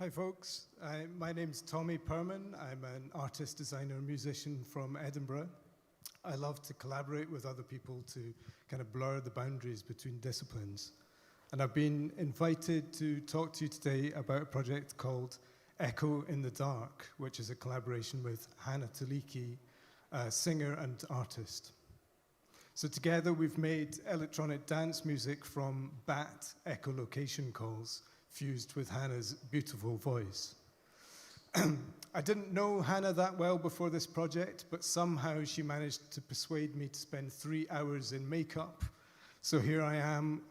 Hi folks, my name's Tommy Perman. I'm an artist, designer, musician from Edinburgh. I love to collaborate with other people to kind of blur the boundaries between disciplines. And I've been invited to talk to you today about a project called Echo in the Dark, which is a collaboration with Hannah Taliki, a singer and artist. So together we've made electronic dance music from bat echolocation calls fused with Hannah's beautiful voice. I didn't know Hannah that well before this project, but somehow she managed to persuade me to spend 3 hours in makeup. So here I am,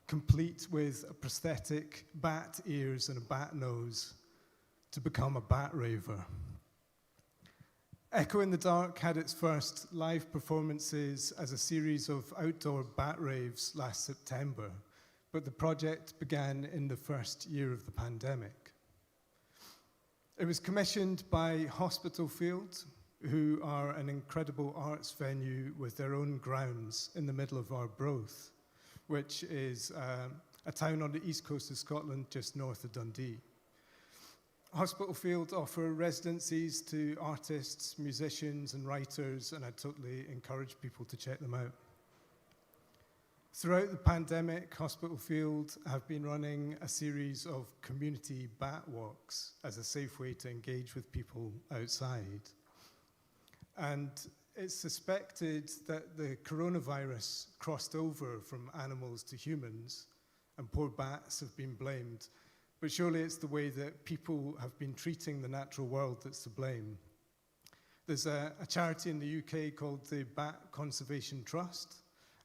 complete with a prosthetic, bat ears and a bat nose to become a bat raver. Echo in the Dark had its first live performances as a series of outdoor bat raves last September, but the project began in the first year of the pandemic. It was commissioned by Hospitalfields, who are an incredible arts venue with their own grounds in the middle of Arbroath, which is a town on the east coast of Scotland, just north of Dundee. Hospitalfields offer residencies to artists, musicians, and writers, and I totally encourage people to check them out. Throughout the pandemic, Hospitalfields have been running a series of community bat walks as a safe way to engage with people outside. And it's suspected that the coronavirus crossed over from animals to humans, and poor bats have been blamed. But surely it's the way that people have been treating the natural world that's to blame. There's a charity in the UK called the Bat Conservation Trust,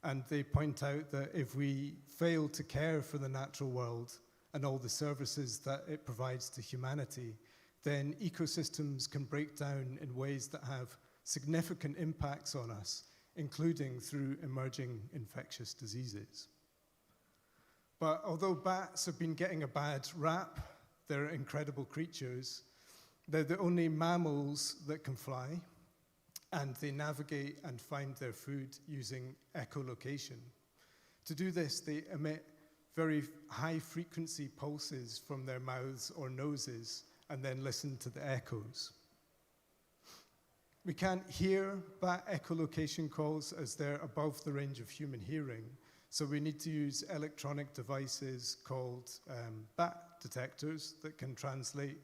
and they point out that if we fail to care for the natural world and all the services that it provides to humanity, then ecosystems can break down in ways that have significant impacts on us, including through emerging infectious diseases. But although bats have been getting a bad rap, they're incredible creatures. They're the only mammals that can fly, and they navigate and find their food using echolocation. To do this, they emit very high-frequency pulses from their mouths or noses and then listen to the echoes. We can't hear bat echolocation calls as they're above the range of human hearing, so we need to use electronic devices called bat detectors that can translate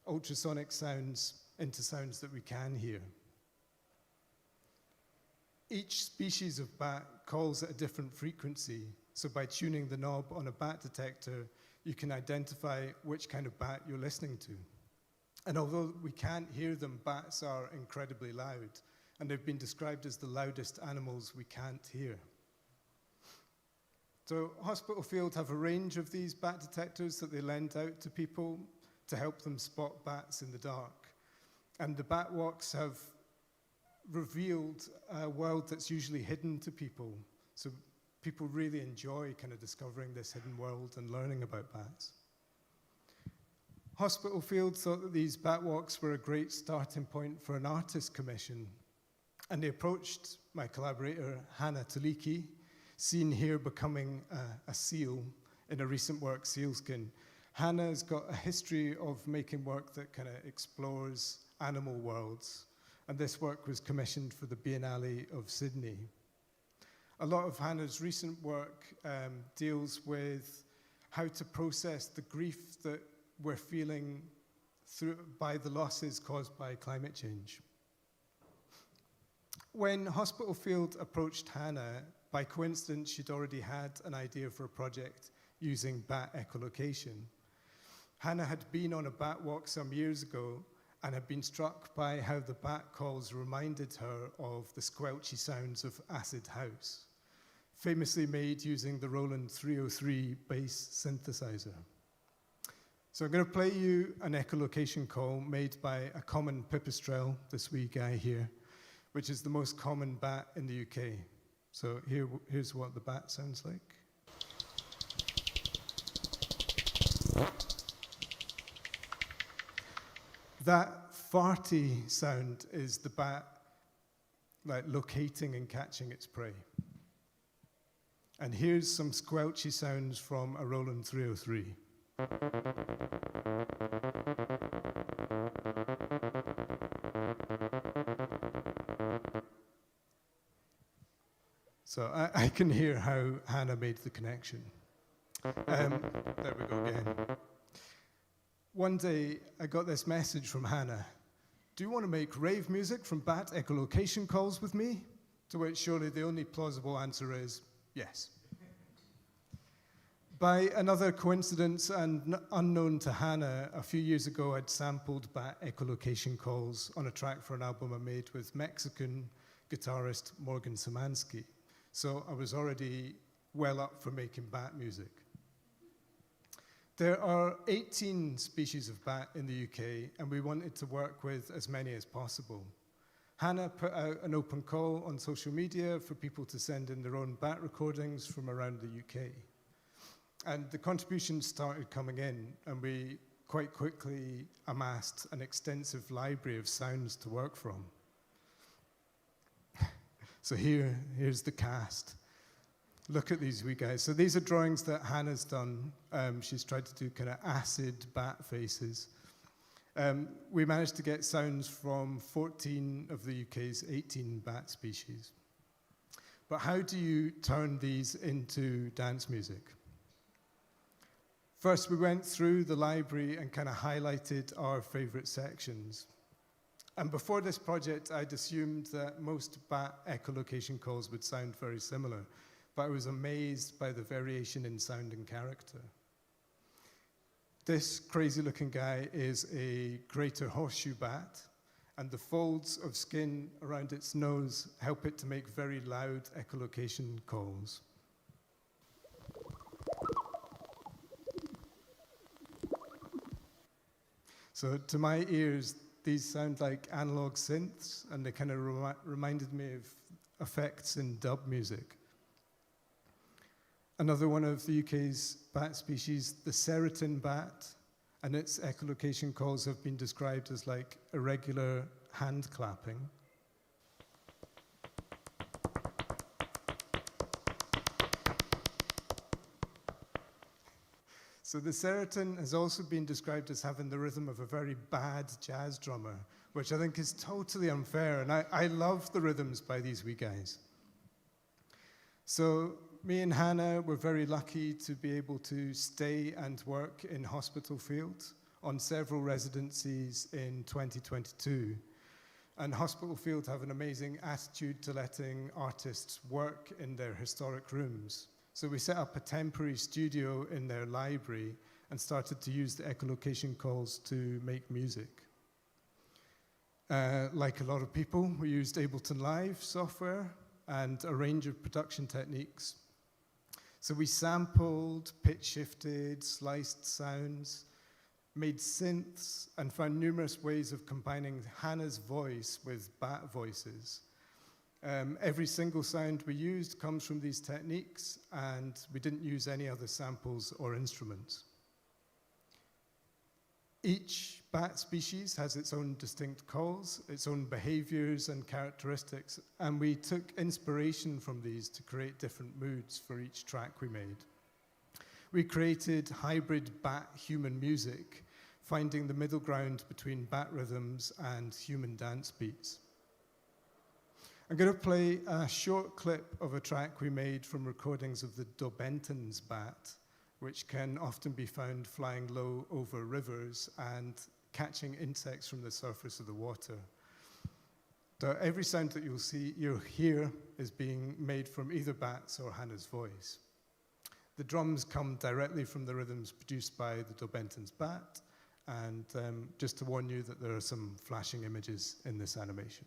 ultrasonic sounds into sounds that we can hear. Each species of bat calls at a different frequency, so by tuning the knob on a bat detector, you can identify which kind of bat you're listening to. And although we can't hear them, bats are incredibly loud, and they've been described as the loudest animals we can't hear. So Hospitalfields have a range of these bat detectors that they lend out to people to help them spot bats in the dark. And the bat walks have revealed a world that's usually hidden to people. So people really enjoy kind of discovering this hidden world and learning about bats. Hospitalfields thought that these bat walks were a great starting point for an artist commission. And they approached my collaborator, Hannah Taliki, seen here becoming a seal in a recent work, Sealskin. Hannah's got a history of making work that kind of explores animal worlds, and this work was commissioned for the Biennale of Sydney. A lot of Hannah's recent work deals with how to process the grief that we're feeling by the losses caused by climate change. When Hospitalfields approached Hannah, by coincidence, she'd already had an idea for a project using bat echolocation. Hannah had been on a bat walk some years ago and had been struck by how the bat calls reminded her of the squelchy sounds of acid house, famously made using the Roland 303 bass synthesizer. So I'm going to play you an echolocation call made by a common pipistrelle, this wee guy here, which is the most common bat in the UK. So here's what the bat sounds like. That farty sound is the bat like locating and catching its prey. And here's some squelchy sounds from a Roland 303. So I can hear how Hannah made the connection. There we go again. One day, I got this message from Hannah. Do you want to make rave music from bat echolocation calls with me? To which surely the only plausible answer is yes. By another coincidence and unknown to Hannah, a few years ago I'd sampled bat echolocation calls on a track for an album I made with Mexican guitarist Morgan Szymanski. So I was already well up for making bat music. There are 18 species of bat in the UK, and we wanted to work with as many as possible. Hannah put out an open call on social media for people to send in their own bat recordings from around the UK. And the contributions started coming in, and we quite quickly amassed an extensive library of sounds to work from. So here's the cast. Look at these wee guys. So these are drawings that Hannah's done. She's tried to do kind of acid bat faces. We managed to get sounds from 14 of the UK's 18 bat species. But how do you turn these into dance music? First, we went through the library and kind of highlighted our favorite sections. And before this project, I'd assumed that most bat echolocation calls would sound very similar, but I was amazed by the variation in sound and character. This crazy-looking guy is a greater horseshoe bat, and the folds of skin around its nose help it to make very loud echolocation calls. So to my ears, these sound like analog synths, and they kind of reminded me of effects in dub music. Another one of the UK's bat species, the Seritin bat, and its echolocation calls have been described as like irregular hand clapping. So the Seritin has also been described as having the rhythm of a very bad jazz drummer, which I think is totally unfair, and I love the rhythms by these wee guys. So me and Hannah were very lucky to be able to stay and work in Hospitalfields on several residencies in 2022. And Hospitalfields have an amazing attitude to letting artists work in their historic rooms. So we set up a temporary studio in their library and started to use the echolocation calls to make music. Like a lot of people, we used Ableton Live software and a range of production techniques. So we sampled, pitch shifted, sliced sounds, made synths, and found numerous ways of combining Hannah's voice with bat voices. Every single sound we used comes from these techniques, and we didn't use any other samples or instruments. Each bat species has its own distinct calls, its own behaviors and characteristics, and we took inspiration from these to create different moods for each track we made. We created hybrid bat-human music, finding the middle ground between bat rhythms and human dance beats. I'm going to play a short clip of a track we made from recordings of the Dobentons bat, which can often be found flying low over rivers and catching insects from the surface of the water. So every sound that you'll hear is being made from either bats or Hannah's voice. The drums come directly from the rhythms produced by the Dobentons bat, and just to warn you that there are some flashing images in this animation.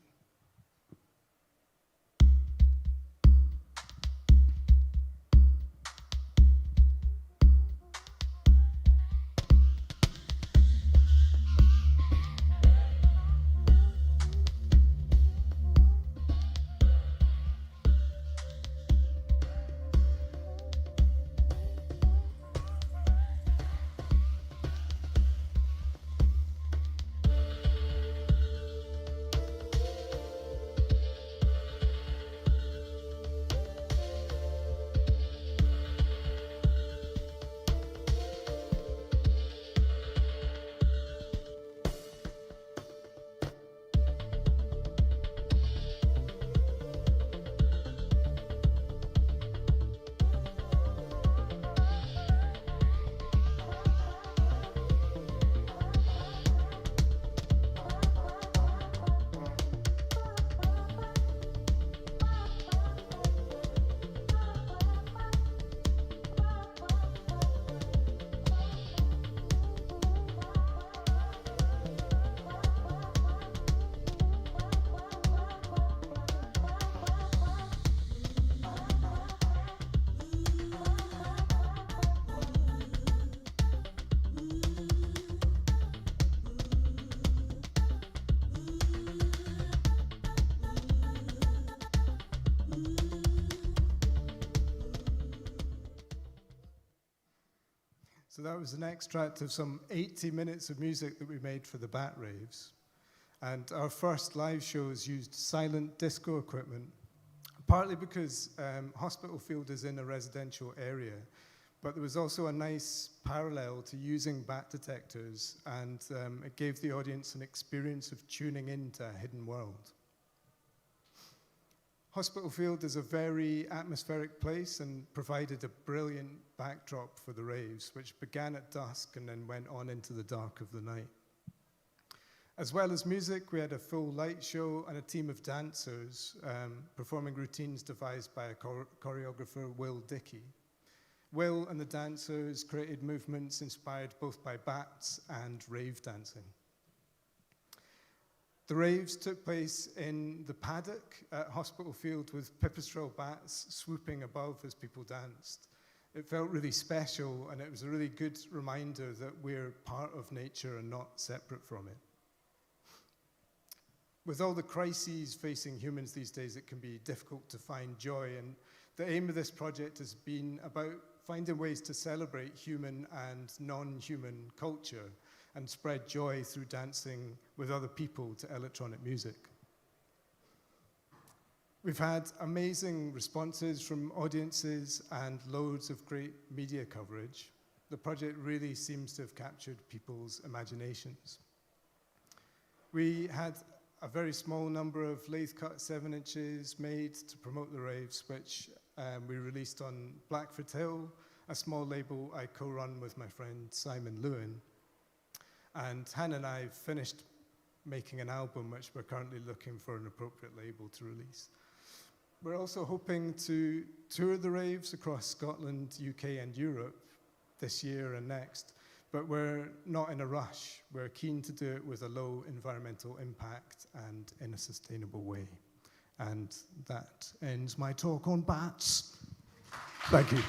So that was an extract of some 80 minutes of music that we made for the Bat Raves. And our first live shows used silent disco equipment, partly because Hospitalfields is in a residential area, but there was also a nice parallel to using bat detectors, and it gave the audience an experience of tuning into a hidden world. Hospitalfields is a very atmospheric place and provided a brilliant backdrop for the raves, which began at dusk and then went on into the dark of the night. As well as music, we had a full light show and a team of dancers performing routines devised by a choreographer, Will Dickey. Will and the dancers created movements inspired both by bats and rave dancing. The raves took place in the paddock at Hospitalfields with pipistrelle bats swooping above as people danced. It felt really special, and it was a really good reminder that we're part of nature and not separate from it. With all the crises facing humans these days, it can be difficult to find joy, and the aim of this project has been about finding ways to celebrate human and non-human culture and spread joy through dancing with other people to electronic music. We've had amazing responses from audiences and loads of great media coverage. The project really seems to have captured people's imaginations. We had a very small number of lathe-cut 7 inches made to promote the raves, which we released on Blackford Hill, a small label I co-run with my friend Simon Lewin. And Hannah and I finished making an album, which we're currently looking for an appropriate label to release. We're also hoping to tour the raves across Scotland, UK, and Europe this year and next, but we're not in a rush. We're keen to do it with a low environmental impact and in a sustainable way. And that ends my talk on bats. Thank you.